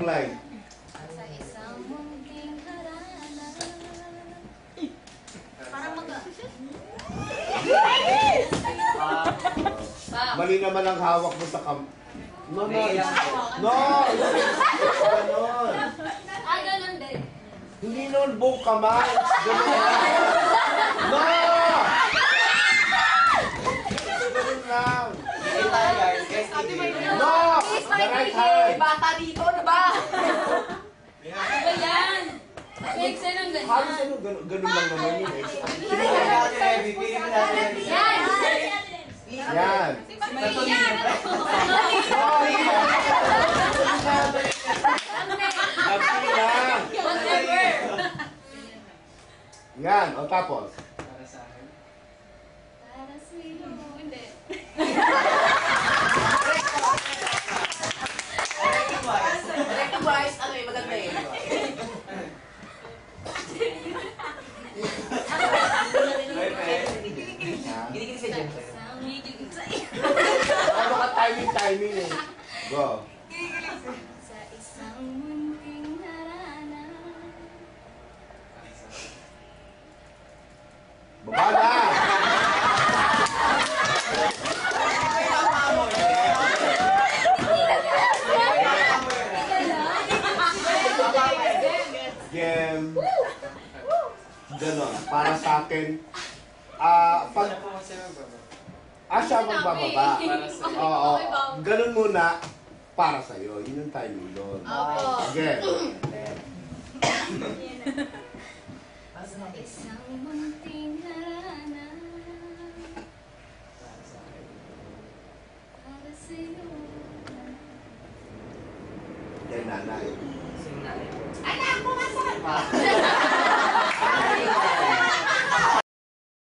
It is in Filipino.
line. Sa isang munting harana. Parang Mali naman ang hawak mo sa kam... No, no. No! Ganon. Ganun din. Hindi noon buong kamay. Ganon. No! Ganon lang. No! The right hand. Bata dito, ano ba? Ano yan? Flex yan ang ganyan. Halos ano, ganon lang naman yun eh. Yan! Yan. Yan, o tapos. Para sa'yo. Hindi. Direct-wise, ano eh, maganda eh. Gini-gini si Jen. Ano ka timing eh. Go. Sa isang munting harana. Baba na! Game. Ganon. Para sa akin, pag... siya magbababa. Oo. Ganon muna para sa'yo. Yun yung timing doon. Again. Sa isang munting harana. Para sa'yo. Yan, nanay. Anak, pumasok!